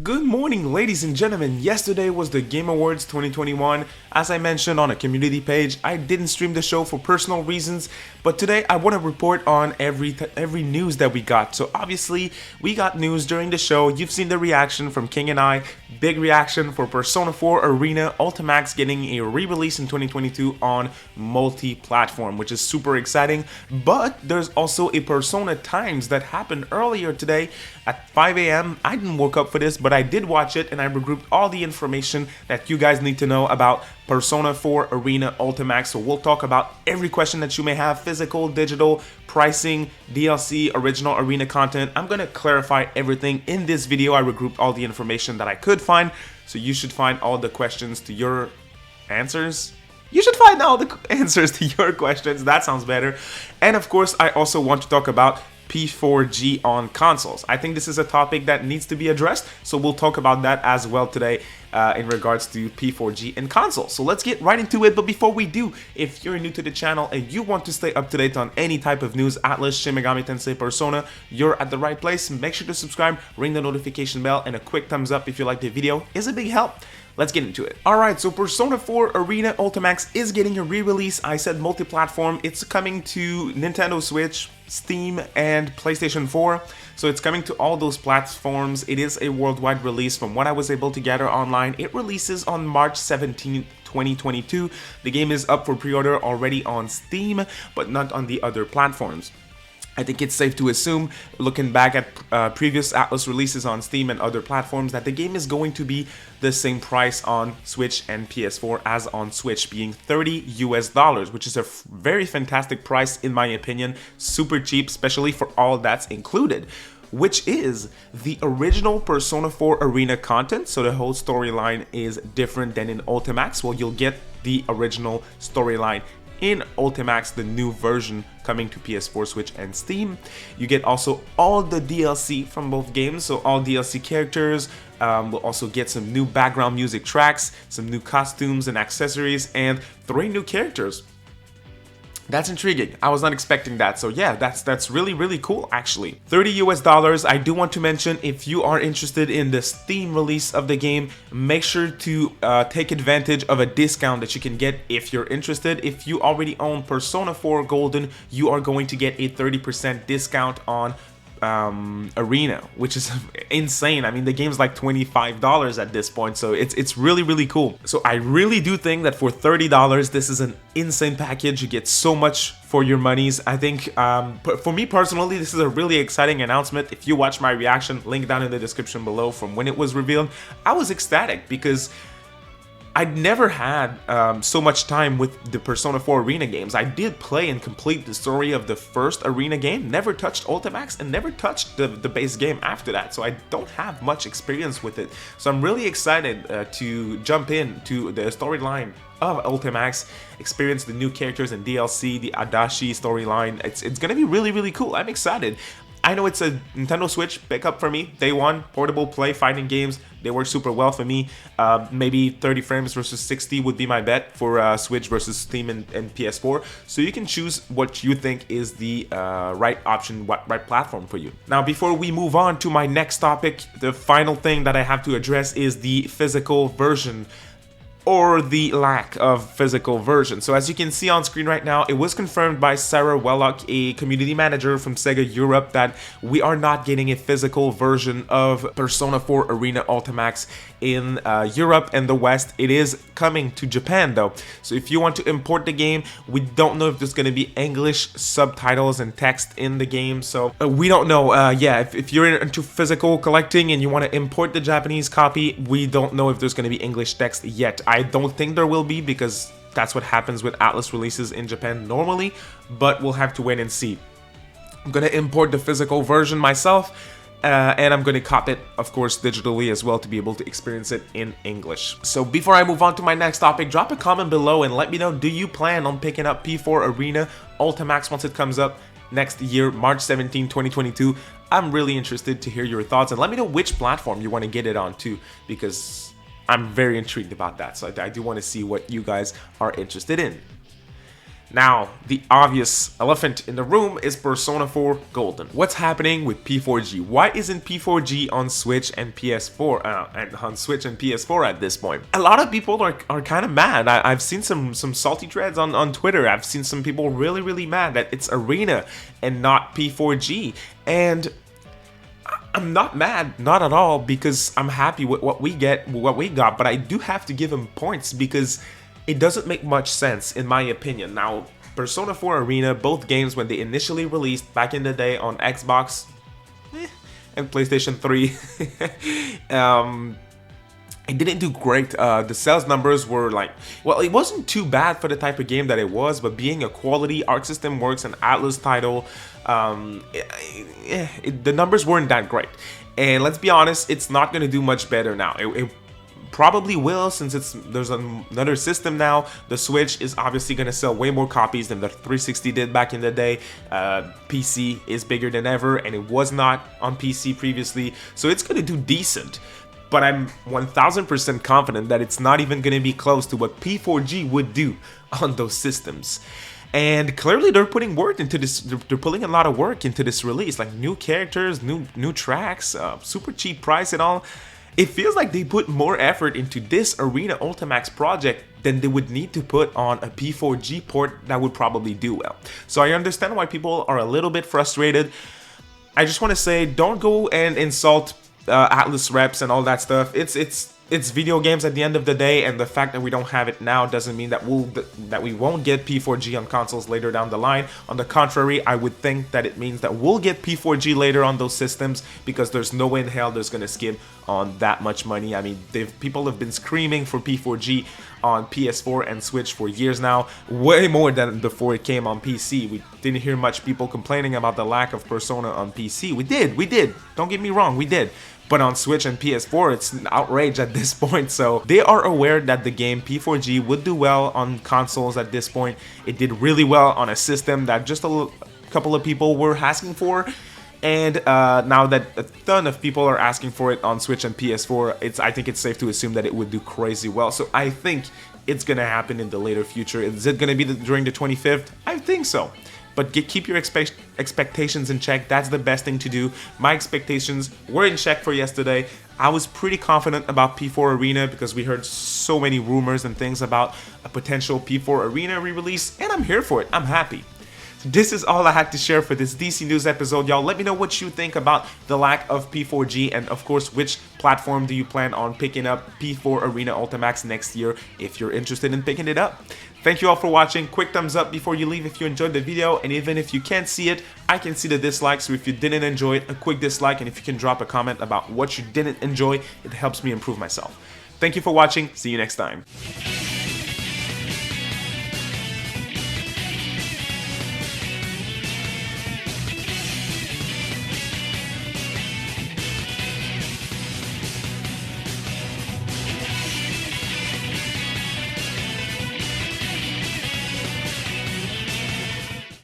Good morning, ladies and gentlemen. Yesterday was the Game Awards 2021. As I mentioned on a community page, I didn't stream the show for personal reasons, but today I want to report on every news that we got. So obviously, we got news during the show. You've seen the reaction from King and I. Big reaction for Persona 4 Arena Ultimax getting a re-release in 2022 on multi-platform, which is super exciting. But there's also a Persona Times that happened earlier today at 5 a.m. I didn't wake up for this, but I did watch it, and I regrouped all the information that you guys need to know about Persona 4 Arena Ultimax. So we'll talk about every question that you may have: physical, digital, pricing, DLC, original arena content. I'm gonna clarify everything in this video. I regrouped all the information that I could find, so you should find all the questions to your answers. You should find all the answers to your questions. That sounds better. And of course, I also want to talk about P4G on consoles. I think this is a topic that needs to be addressed, so we'll talk about that as well today in regards to P4G and consoles. So let's get right into it. But before we do, if you're new to the channel and you want to stay up to date on any type of news, Atlas, Shin Megami Tensei, Persona, you're at the right place. Make sure to subscribe, ring the notification bell, and a quick thumbs up if you like the video is a big help. Let's get into it. Alright, so Persona 4 Arena Ultimax is getting a re-release. I said multi-platform. It's coming to Nintendo Switch, Steam, and PlayStation 4. So it's coming to all those platforms. It is a worldwide release from what I was able to gather online. It releases on March 17th, 2022. The game is up for pre-order already on Steam, but not on the other platforms. I think it's safe to assume, looking back at previous Atlas releases on Steam and other platforms, that the game is going to be the same price on Switch and PS4 as on Switch, being $30 US, which is a very fantastic price in my opinion. Super cheap, especially for all that's included, which is the original Persona 4 Arena content. So the whole storyline is different than in Ultimax. Well, you'll get the original storyline in Ultimax, the new version coming to PS4, Switch, and Steam. You get also all the DLC from both games, so all DLC characters. We'll also get some new background music tracks, some new costumes and accessories, and 3 new characters. That's intriguing. I was not expecting that. So yeah, that's really cool actually. $30 US. I do want to mention, if you are interested in the Steam release of the game, make sure to take advantage of a discount that you can get if you're interested. If you already own Persona 4 Golden, you are going to get a 30% discount on Arena, which is insane. I mean, the game's like $25 at this point, so it's really cool. So I really do think that for $30, this is an insane package. You get so much for your monies. I think for me personally, this is a really exciting announcement. If you watch my reaction, link down in the description below from when it was revealed, I was ecstatic because I'd never had so much time with the Persona 4 Arena games. I did play and complete the story of the first Arena game, never touched Ultimax, and never touched the base game after that, so I don't have much experience with it. So I'm really excited to jump into the storyline of Ultimax, experience the new characters and DLC, the Adachi storyline. It's gonna be really cool. I'm excited. I know it's a Nintendo Switch pickup for me. Day one, portable play fighting games. They work super well for me. Maybe 30 frames versus 60 would be my bet for Switch versus Steam and PS4. So you can choose what you think is the right option, right platform for you. Now, before we move on to my next topic, the final thing that I have to address is the physical version, or the lack of physical version. So as you can see on screen right now, it was confirmed by Sarah Wellock, a community manager from Sega Europe, that we are not getting a physical version of Persona 4 Arena Ultimax in Europe and the West. It is coming to Japan though. So if you want to import the game, we don't know if there's going to be English subtitles and text in the game. So we don't know. Yeah, if you're into physical collecting and you want to import the Japanese copy, we don't know if there's going to be English text yet. I don't think there will be, because that's what happens with Atlas releases in Japan normally, but we'll have to wait and see. I'm going to import the physical version myself, and I'm going to cop it, of course, digitally as well to be able to experience it in English. So before I move on to my next topic, drop a comment below and let me know, do you plan on picking up P4 Arena Ultimax once it comes up next year, March 17, 2022? I'm really interested to hear your thoughts, and let me know which platform you want to get it on too, because I'm very intrigued about that. So I do want to see what you guys are interested in. Now, the obvious elephant in the room is Persona 4 Golden. What's happening with P4G? Why isn't P4G on Switch and PS4 at this point? A lot of people are kind of mad. I've seen some salty threads on Twitter. I've seen some people really mad that it's Arena and not P4G. And I'm not mad, not at all, because I'm happy with what we got, but I do have to give him points because it doesn't make much sense in my opinion. Now, Persona 4 Arena, both games when they initially released back in the day on Xbox and PlayStation 3, it didn't do great. The sales numbers were like, well, it wasn't too bad for the type of game that it was, but being a quality Arc System Works and Atlas title, the numbers weren't that great. And let's be honest, it's not going to do much better now. It probably will, since there's another system now. The Switch is obviously going to sell way more copies than the 360 did back in the day. PC is bigger than ever, and it was not on PC previously, so it's going to do decent. But I'm 1000% confident that it's not even going to be close to what P4G would do on those systems. And clearly they're putting work into this. They're putting a lot of work into this release, like new characters, new tracks, super cheap price and all. It feels like they put more effort into this Arena Ultimax project than they would need to put on a P4G port that would probably do well. So I understand why people are a little bit frustrated. I just want to say, don't go and insult Atlas reps and all that stuff. It's video games at the end of the day, and the fact that we don't have it now doesn't mean that we won't get P4G on consoles later down the line. On the contrary, I would think that it means that we'll get P4G later on those systems, because there's no way in hell there's gonna skip on that much money. I mean, people have been screaming for P4G on PS4 and Switch for years now, way more than before it came on PC. We didn't hear much people complaining about the lack of Persona on PC. We did. Don't get me wrong, we did. But on Switch and PS4, it's an outrage at this point. So they are aware that the game P4G would do well on consoles at this point. It did really well on a system that just a couple of people were asking for. And now that a ton of people are asking for it on Switch and PS4, I think it's safe to assume that it would do crazy well. So I think it's going to happen in the later future. Is it going to be during the 25th? I think so. But keep your expectations in check. That's the best thing to do. My expectations were in check for yesterday. I was pretty confident about P4 Arena because we heard so many rumors and things about a potential P4 Arena re-release, and I'm here for it. I'm happy. This is all I had to share for this DC News episode, y'all. Let me know what you think about the lack of P4G, and of course, which platform do you plan on picking up P4 Arena Ultimax next year if you're interested in picking it up. Thank you all for watching. Quick thumbs up before you leave if you enjoyed the video, and even if you can't see it, I can see the dislikes, so if you didn't enjoy it, a quick dislike, and if you can drop a comment about what you didn't enjoy, it helps me improve myself. Thank you for watching. See you next time.